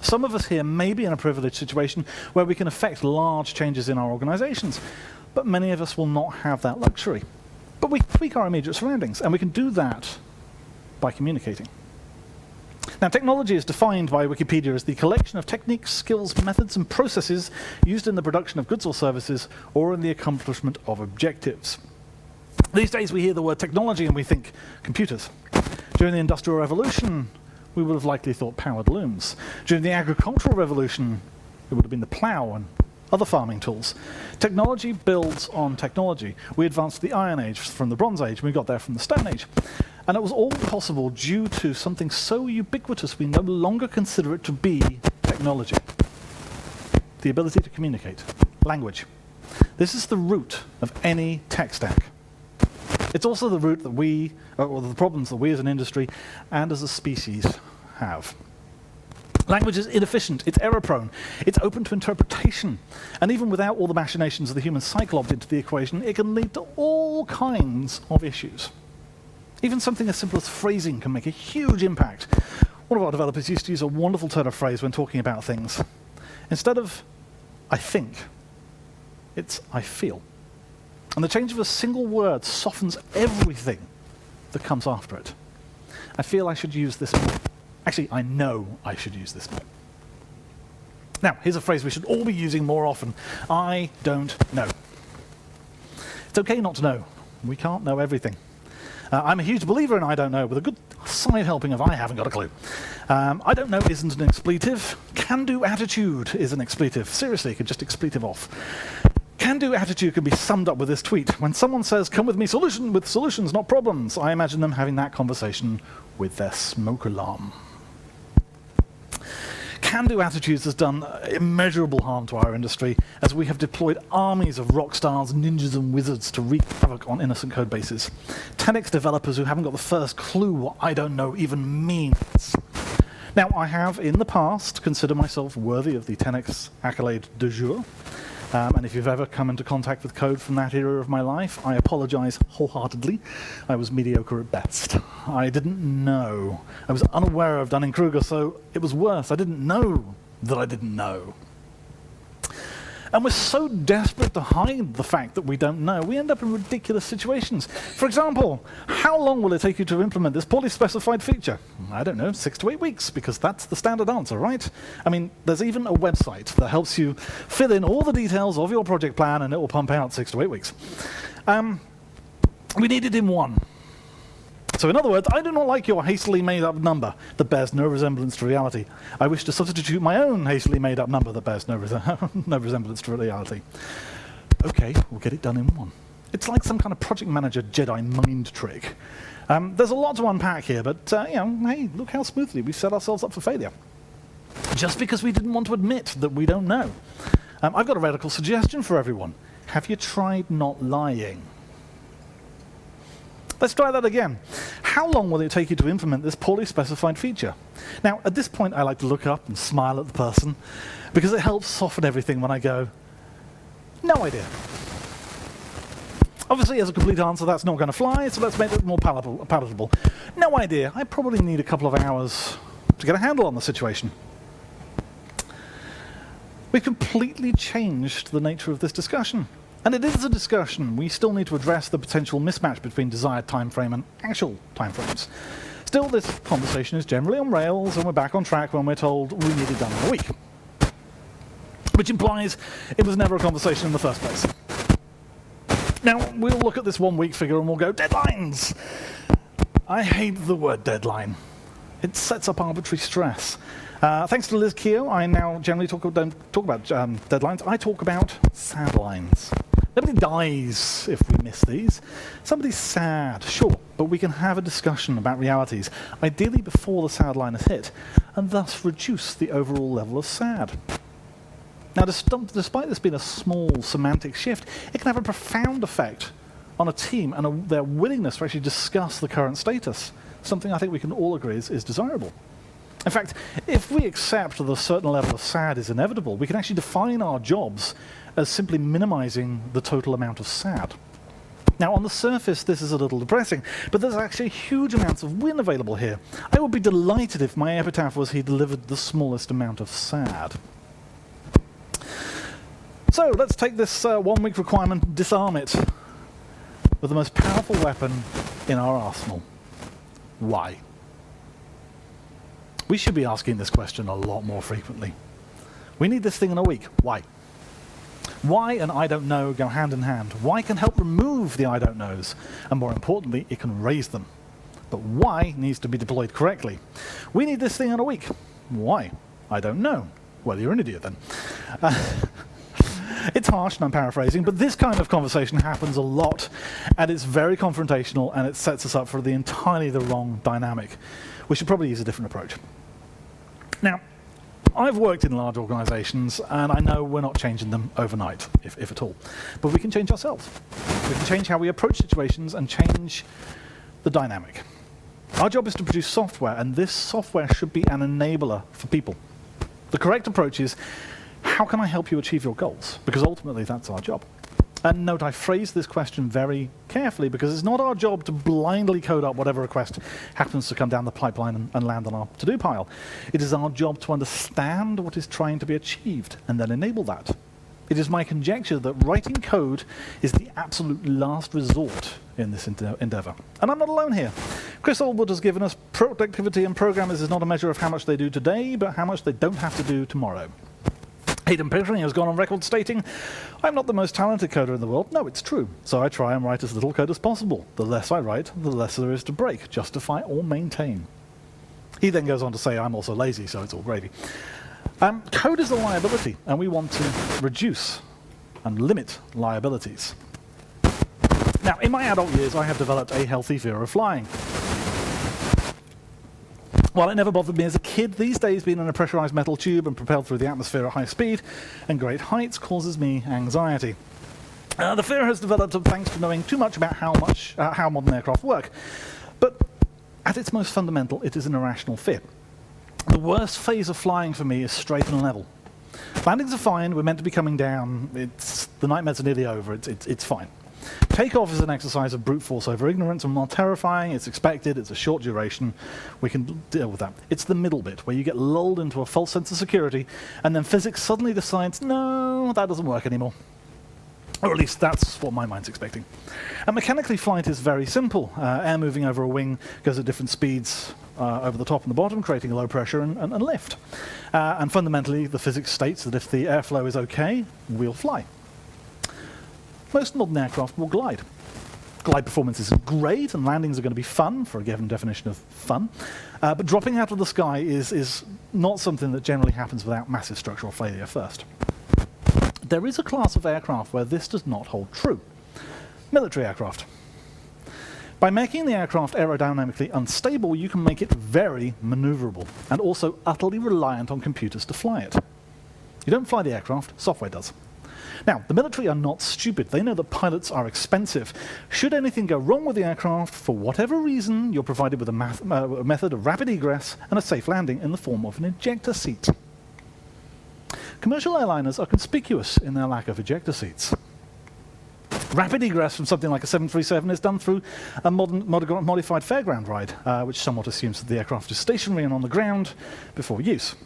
Some of us here may be in a privileged situation where we can affect large changes in our organizations, but many of us will not have that luxury. But we tweak our immediate surroundings, and we can do that by communicating. Now, technology is defined by Wikipedia as the collection of techniques, skills, methods, and processes used in the production of goods or services or in the accomplishment of objectives. These days we hear the word technology and we think computers. During the Industrial Revolution, we would have likely thought powered looms. During the Agricultural Revolution, it would have been the plough and other farming tools. Technology builds on technology. We advanced the Iron Age from the Bronze Age, and we got there from the Stone Age. And it was all possible due to something so ubiquitous we no longer consider it to be technology. The ability to communicate. Language. This is the root of any tech stack. It's also the root that or the problems that we as an industry and as a species have. Language is inefficient, it's error-prone, it's open to interpretation, and even without all the machinations of the human cyclops into the equation, it can lead to all kinds of issues. Even something as simple as phrasing can make a huge impact. One of our developers used to use a wonderful turn of phrase when talking about things. Instead of I think, it's I feel. And the change of a single word softens everything that comes after it. I feel I should use this more. Actually, I know I should use this more. Now, here's a phrase we should all be using more often. I don't know. It's okay not to know. We can't know everything. I'm a huge believer in I don't know, with a good side helping of I haven't got a clue. I don't know isn't an expletive. Can-do attitude is an expletive. Seriously, you could just expletive off. Can-do attitude can be summed up with this tweet. When someone says, come with me with solutions, not problems, I imagine them having that conversation with their smoke alarm. Can-do attitudes has done immeasurable harm to our industry, as we have deployed armies of rock stars, ninjas and wizards to wreak havoc on innocent code bases. 10x developers who haven't got the first clue what I don't know even means. Now, I have in the past considered myself worthy of the 10x accolade de jour. And if you've ever come into contact with code from that era of my life, I apologize wholeheartedly. I was mediocre at best. I didn't know. I was unaware of Dunning-Kruger, so it was worse. I didn't know that I didn't know. And we're so desperate to hide the fact that we don't know, we end up in ridiculous situations. For example, how long will it take you to implement this poorly specified feature? I don't know, 6 to 8 weeks, because that's the standard answer, right? I mean, there's even a website that helps you fill in all the details of your project plan, and it will pump out 6 to 8 weeks. We need it in one. So in other words, I do not like your hastily made-up number that bears no resemblance to reality. I wish to substitute my own hastily made-up number that bears no resemblance to reality. Okay, we'll get it done in one. It's like some kind of project manager Jedi mind trick. There's a lot to unpack here, but hey, look how smoothly we've set ourselves up for failure. Just because we didn't want to admit that we don't know. I've got a radical suggestion for everyone. Have you tried not lying? Let's try that again. How long will it take you to implement this poorly specified feature? Now, at this point, I like to look up and smile at the person, because it helps soften everything when I go, no idea. Obviously, as a complete answer, that's not going to fly, so let's make it more palatable. No idea. I probably need a couple of hours to get a handle on the situation. We've completely changed the nature of this discussion. And it is a discussion. We still need to address the potential mismatch between desired time frame and actual time frames. Still, this conversation is generally on rails, and we're back on track when we're told we need it done in a week. Which implies it was never a conversation in the first place. Now, we'll look at this 1 week figure and we'll go, deadlines! I hate the word deadline. It sets up arbitrary stress. Thanks to Liz Keogh, I now generally don't talk about deadlines. I talk about sad lines. Nobody dies if we miss these. Somebody's sad, sure, but we can have a discussion about realities, ideally before the sad line is hit, and thus reduce the overall level of sad. Now, despite this being a small semantic shift, it can have a profound effect on a team and their willingness to actually discuss the current status, something I think we can all agree is desirable. In fact, if we accept that a certain level of sad is inevitable, we can actually define our jobs as simply minimizing the total amount of sad. Now, on the surface, this is a little depressing, but there's actually huge amounts of win available here. I would be delighted if my epitaph was he delivered the smallest amount of sad. So, let's take this 1 week requirement and disarm it with the most powerful weapon in our arsenal. Why? We should be asking this question a lot more frequently. We need this thing in a week. Why? Why and I don't know go hand in hand. Why can help remove the I don't knows, and more importantly, it can raise them. But why needs to be deployed correctly. We need this thing in a week. Why? I don't know. Well, you're an idiot then. It's harsh, and I'm paraphrasing, but this kind of conversation happens a lot, and it's very confrontational, and it sets us up for the entirely the wrong dynamic. We should probably use a different approach. Now, I've worked in large organizations, and I know we're not changing them overnight, if at all. But we can change ourselves. We can change how we approach situations and change the dynamic. Our job is to produce software, and this software should be an enabler for people. The correct approach is, how can I help you achieve your goals? Because ultimately, that's our job. And note, I phrase this question very carefully because it's not our job to blindly code up whatever request happens to come down the pipeline and land on our to-do pile. It is our job to understand what is trying to be achieved and then enable that. It is my conjecture that writing code is the absolute last resort in this endeavor. And I'm not alone here. Chris Allwood has given us productivity and programmers is not a measure of how much they do today, but how much they don't have to do tomorrow. Hayden Pickering has gone on record stating, "I'm not the most talented coder in the world." No, it's true. So I try and write as little code as possible. The less I write, the less there is to break, justify, or maintain. He then goes on to say, "I'm also lazy, so it's all gravy." Code is a liability, and we want to reduce and limit liabilities. Now, in my adult years, I have developed a healthy fear of flying. While it never bothered me as a kid, these days being in a pressurized metal tube and propelled through the atmosphere at high speed and great heights causes me anxiety. The fear has developed thanks to knowing too much about how modern aircraft work. But at its most fundamental, it is an irrational fear. The worst phase of flying for me is straight and level. Landings are fine, we're meant to be coming down, the nightmares are nearly over, it's fine. Takeoff is an exercise of brute force over ignorance, and while terrifying, it's expected, it's a short duration, we can deal with that. It's the middle bit, where you get lulled into a false sense of security, and then physics suddenly decides, no, that doesn't work anymore. Or at least that's what my mind's expecting. And mechanically, flight is very simple. Air moving over a wing goes at different speeds over the top and the bottom, creating a low pressure and lift. And fundamentally, the physics states that if the airflow is okay, we'll fly. Most modern aircraft will glide. Glide performance is great, and landings are going to be fun, for a given definition of fun. But dropping out of the sky is not something that generally happens without massive structural failure first. There is a class of aircraft where this does not hold true. Military aircraft. By making the aircraft aerodynamically unstable, you can make it very maneuverable, and also utterly reliant on computers to fly it. You don't fly the aircraft, software does. Now, the military are not stupid. They know that pilots are expensive. Should anything go wrong with the aircraft, for whatever reason, you're provided with a method of rapid egress and a safe landing in the form of an ejector seat. Commercial airliners are conspicuous in their lack of ejector seats. Rapid egress from something like a 737 is done through a modified fairground ride, which somewhat assumes that the aircraft is stationary and on the ground before use.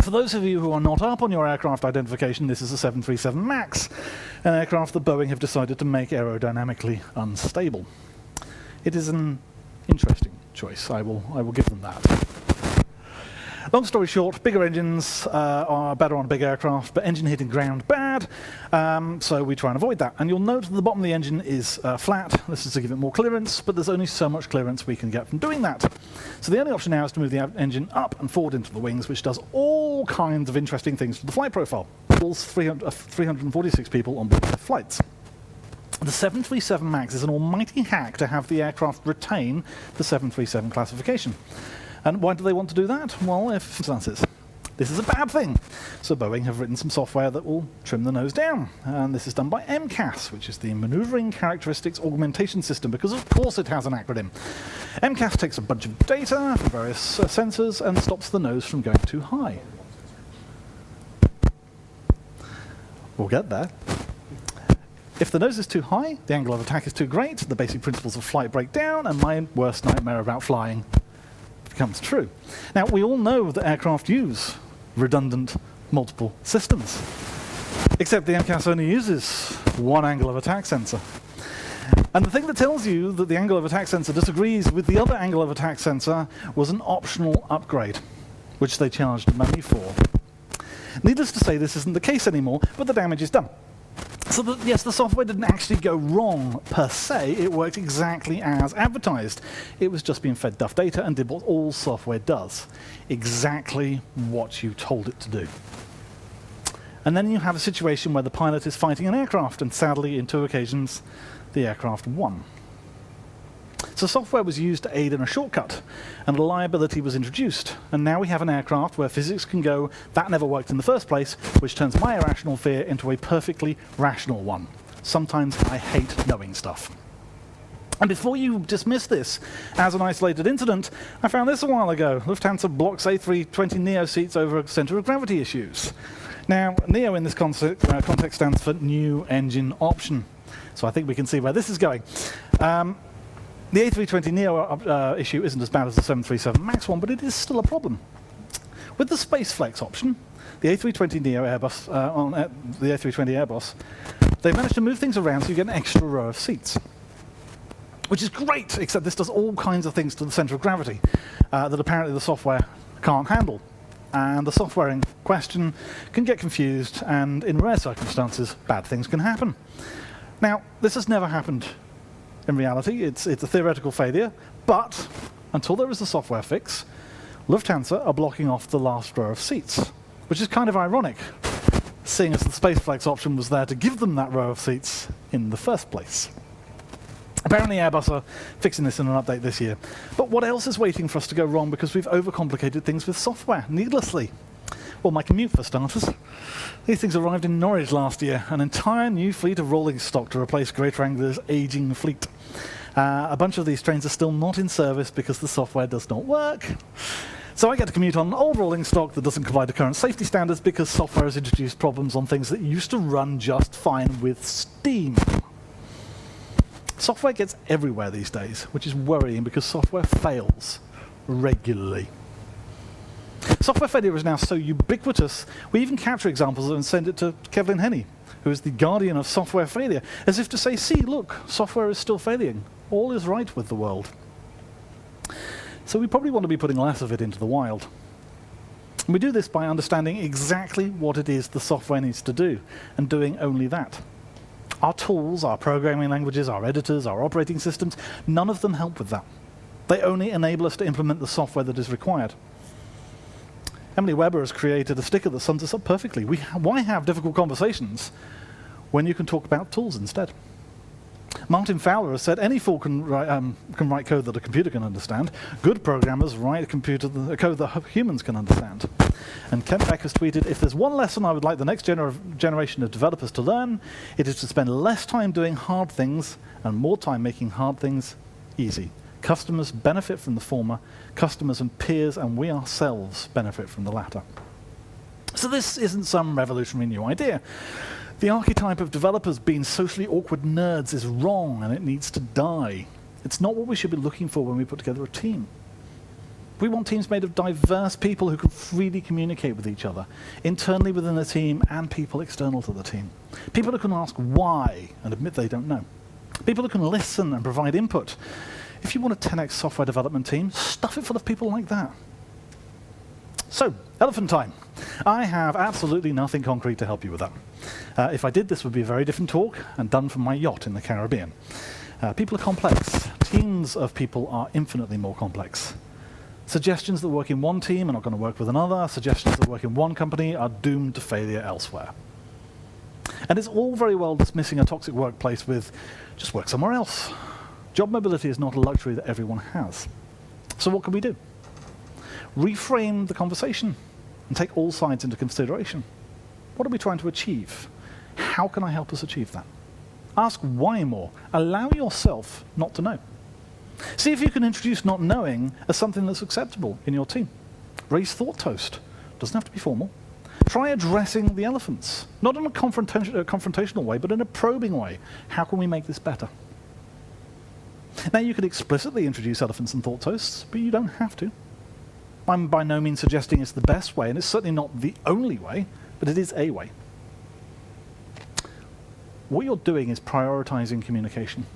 For those of you who are not up on your aircraft identification, this is a 737 MAX, an aircraft that Boeing have decided to make aerodynamically unstable. It is an interesting choice. I will give them that. Long story short, bigger engines are better on a big aircraft, but engine hitting ground bad, so we try and avoid that. And you'll note that the bottom of the engine is flat. This is to give it more clearance, but there's only so much clearance we can get from doing that. So the only option now is to move the engine up and forward into the wings, which does all kinds of interesting things to the flight profile. Pulls 346 people on board their flights. The 737 MAX is an almighty hack to have the aircraft retain the 737 classification. And why do they want to do that? Well, if circumstances. This is a bad thing. So Boeing have written some software that will trim the nose down. And this is done by MCAS, which is the Maneuvering Characteristics Augmentation System, because of course it has an acronym. MCAS takes a bunch of data from various sensors and stops the nose from going too high. We'll get there. If the nose is too high, the angle of attack is too great, the basic principles of flight break down, and my worst nightmare about flying becomes true. Now, we all know that aircraft use redundant multiple systems, except the MCAS only uses one angle of attack sensor. And the thing that tells you that the angle of attack sensor disagrees with the other angle of attack sensor was an optional upgrade, which they charged money for. Needless to say, this isn't the case anymore, but the damage is done. So yes, the software didn't actually go wrong per se, it worked exactly as advertised. It was just being fed duff data and did what all software does. Exactly what you told it to do. And then you have a situation where the pilot is fighting an aircraft, and sadly, in 2 occasions, the aircraft won. So software was used to aid in a shortcut, and reliability was introduced. And now we have an aircraft where physics can go, that never worked in the first place, which turns my irrational fear into a perfectly rational one. Sometimes I hate knowing stuff. And before you dismiss this as an isolated incident, I found this a while ago. Lufthansa blocks A320neo seats over center of gravity issues. Now, NEO in this context stands for New Engine Option. So I think we can see where this is going. The A320neo issue isn't as bad as the 737 MAX one, but it is still a problem. With the Space Flex option, the A320neo Airbus, the A320 Airbus, they've managed to move things around so you get an extra row of seats. Which is great, except this does all kinds of things to the center of gravity that apparently the software can't handle. and the software in question can get confused, and in rare circumstances, bad things can happen. Now, this has never happened in reality. It's a theoretical failure, but until there is a software fix, Lufthansa are blocking off the last row of seats, which is kind of ironic, seeing as the SpaceFlex option was there to give them that row of seats in the first place. Apparently Airbus are fixing this in an update this year. But what else is waiting for us to go wrong because we've overcomplicated things with software, needlessly? Well, my commute, for starters. These things arrived in Norwich last year, an entire new fleet of rolling stock to replace Greater Anglia's aging fleet. A bunch of these trains are still not in service because the software does not work. So I get to commute on old rolling stock that doesn't comply to current safety standards because software has introduced problems on things that used to run just fine with Steam. Software gets everywhere these days, which is worrying because software fails regularly. Software failure is now so ubiquitous, we even capture examples and send it to Kevlin Henney, who is the guardian of software failure, as if to say, see, look, software is still failing. All is right with the world. So we probably want to be putting less of it into the wild. And we do this by understanding exactly what it is the software needs to do, and doing only that. Our tools, our programming languages, our editors, our operating systems, none of them help with that. They only enable us to implement the software that is required. Emily Weber has created a sticker that sums this up perfectly. Why have difficult conversations when you can talk about tools instead? Martin Fowler has said any fool can write code that a computer can understand. Good programmers write code that humans can understand. And Kent Beck has tweeted, if there's one lesson I would like the next generation of developers to learn, it is to spend less time doing hard things and more time making hard things easy. Customers benefit from the former, customers and peers and we ourselves benefit from the latter. So this isn't some revolutionary new idea. The archetype of developers being socially awkward nerds is wrong and it needs to die. It's not what we should be looking for when we put together a team. We want teams made of diverse people who can freely communicate with each other, internally within the team and people external to the team. People who can ask why and admit they don't know. People who can listen and provide input. If you want a 10x software development team, stuff it full of people like that. So, elephant time. I have absolutely nothing concrete to help you with that. If I did, this would be a very different talk and done from my yacht in the Caribbean. People are complex. Teams of people are infinitely more complex. Suggestions that work in one team are not going to work with another. Suggestions that work in one company are doomed to failure elsewhere. And it's all very well dismissing a toxic workplace with just work somewhere else. Job mobility is not a luxury that everyone has. So what can we do? Reframe the conversation and take all sides into consideration. What are we trying to achieve? How can I help us achieve that? Ask why more. Allow yourself not to know. See if you can introduce not knowing as something that's acceptable in your team. Raise thought toast. Doesn't have to be formal. Try addressing the elephants. Not in a confrontational way, but in a probing way. How can we make this better? Now, you could explicitly introduce elephants and thought toasts, but you don't have to. I'm by no means suggesting it's the best way, and it's certainly not the only way, but it is a way. What you're doing is prioritizing communication.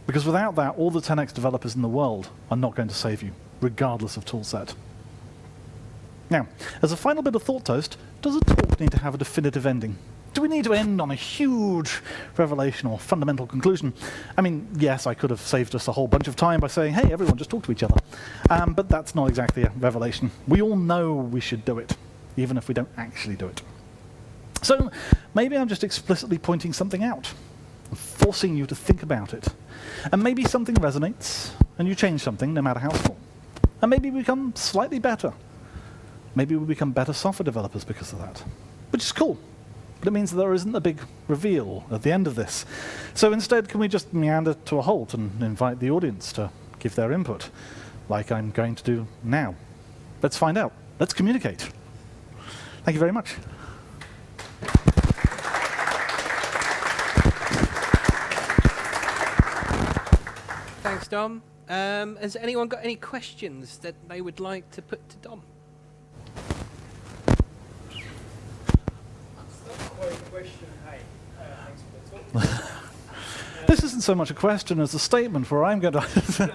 Because without that, all the 10x developers in the world are not going to save you, regardless of toolset. Now, as a final bit of thought toast, does a talk need to have a definitive ending? Do we need to end on a huge revelation or fundamental conclusion? I mean, yes, I could have saved us a whole bunch of time by saying, hey, everyone, just talk to each other. But that's not exactly a revelation. We all know we should do it, even if we don't actually do it. So maybe I'm just explicitly pointing something out, and forcing you to think about it. And maybe something resonates, and you change something, no matter how small. And maybe we become slightly better. Maybe we become better software developers because of that, which is cool. But it means that there isn't a big reveal at the end of this. So instead, can we just meander to a halt and invite the audience to give their input, like I'm going to do now? Let's find out. Let's communicate. Thank you very much. Thanks, Dom. Has anyone got any questions that they would like to put to Dom? Question. Hi. Thanks for the talk. This isn't so much a question as a statement where I'm going to... No, it's just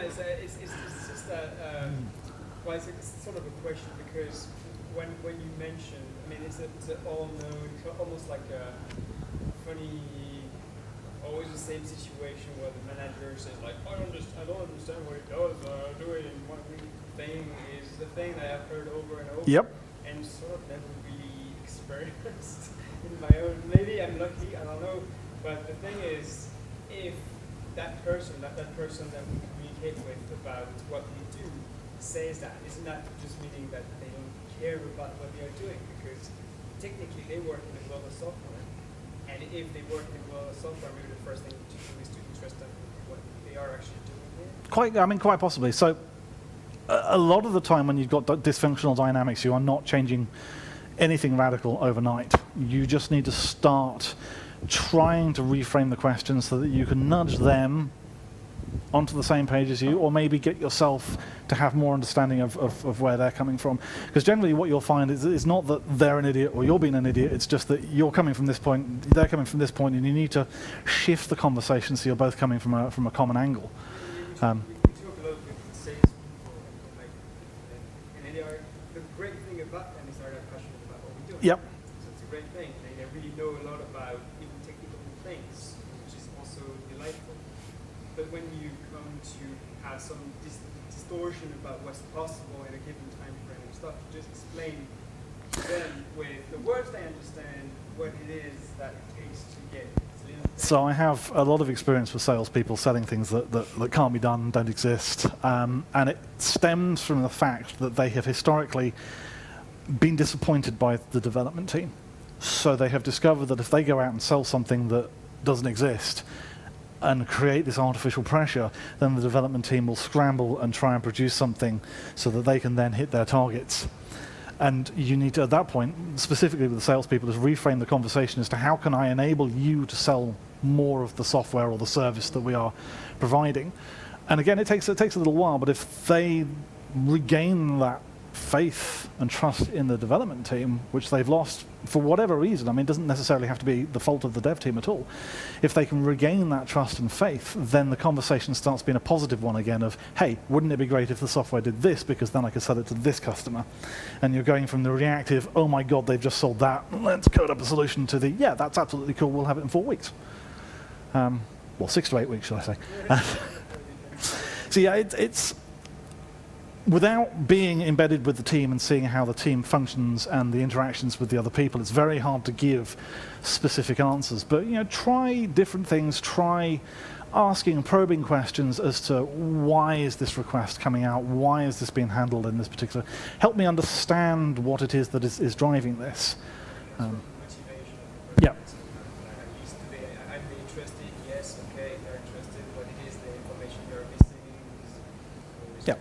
well, it's sort of a question because when you mention, I mean, it's an all-known, almost like a funny, always the same situation where the manager says like, I don't understand what it does, doing one thing is the thing that I've heard over and over. Yep. And sort of never really experienced in my own. Maybe I'm lucky, I don't know. But the thing is, if that person that we communicate with about what we do says that, isn't that just meaning that they don't care about what they are doing? Because technically they work in a global software. And if they work in global software, maybe the first thing to do is to interest them in what they are actually doing here. Quite possibly. So a lot of the time when you've got dysfunctional dynamics, you are not changing anything radical overnight. You just need to start trying to reframe the question so that you can nudge them onto the same page as you, or maybe get yourself to have more understanding of where they're coming from. Because generally what you'll find is not that they're an idiot or you're being an idiot, it's just that you're coming from this point, they're coming from this point, and you need to shift the conversation so you're both coming from a common angle. We talk a lot with salespeople, and the great thing about them is they're passionate about what we do. Yep. So it's a great thing. They really know a lot about even technical things, which is also delightful. But when you come to have some distortion about what's possible in a given time frame and stuff, just explain to them with the words they understand what it is that it takes to get. So I have a lot of experience with salespeople selling things that can't be done, don't exist, and it stems from the fact that they have historically been disappointed by the development team. So they have discovered that if they go out and sell something that doesn't exist and create this artificial pressure, then the development team will scramble and try and produce something so that they can then hit their targets. And you need to, at that point, specifically with the salespeople, is reframe the conversation as to how can I enable you to sell more of the software or the service that we are providing. And again, it takes a little while, but if they regain that faith and trust in the development team, which they've lost for whatever reason, I mean, it doesn't necessarily have to be the fault of the dev team at all. If they can regain that trust and faith, then the conversation starts being a positive one again of, hey, wouldn't it be great if the software did this, because then I could sell it to this customer. And you're going from the reactive, oh my God, they've just sold that, let's code up a solution, to the, yeah, that's absolutely cool, we'll have it in 4 weeks. Well, 6 to 8 weeks, shall I say. So yeah, it's without being embedded with the team and seeing how the team functions and the interactions with the other people, it's very hard to give specific answers. But try different things. Try asking probing questions as to why is this request coming out? Why is this being handled in this particular? Help me understand what it is that is driving this. Yeah. I'm interested. Yes. Okay. They're interested. What it is, the information you're missing. Yeah.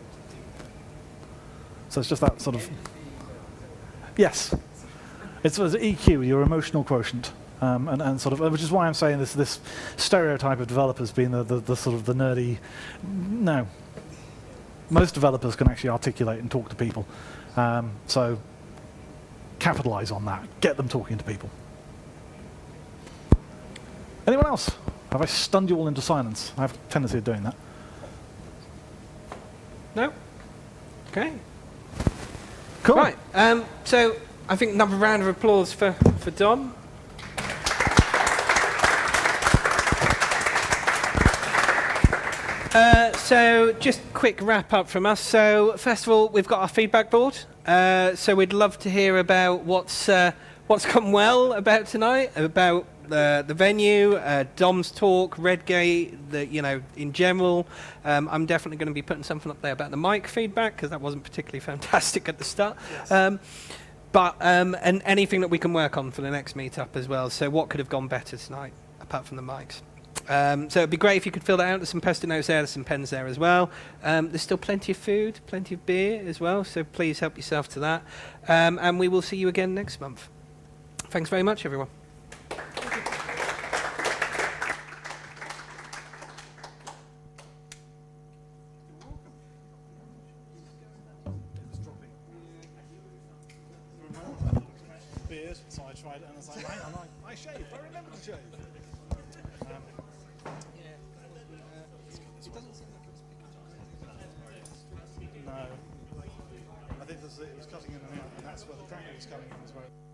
So it's just that sort of, yes, it's EQ, your emotional quotient, and sort of, which is why I'm saying this stereotype of developers being the sort of the nerdy. No, most developers can actually articulate and talk to people, so capitalize on that. Get them talking to people. Anyone else? Have I stunned you all into silence? I have a tendency of doing that. No? Okay. Cool. Right, so I think another round of applause for Dom. So just quick wrap up from us. So first of all, we've got our feedback board. So we'd love to hear about what's gone well about tonight, about the venue, Dom's talk, Redgate, in general. I'm definitely going to be putting something up there about the mic feedback, because that wasn't particularly fantastic at the start. Yes. And anything that we can work on for the next meetup as well. So what could have gone better tonight, apart from the mics? So it'd be great if you could fill that out. There's some post-it notes there, there's some pens there as well. There's still plenty of food, plenty of beer as well, so please help yourself to that. And we will see you again next month. Thanks very much, everyone. Beers, so I tried it and I was like, hang on, I shaved, I remember to shave. No, I think it was cutting in and out. that's where the tracking is coming in as well.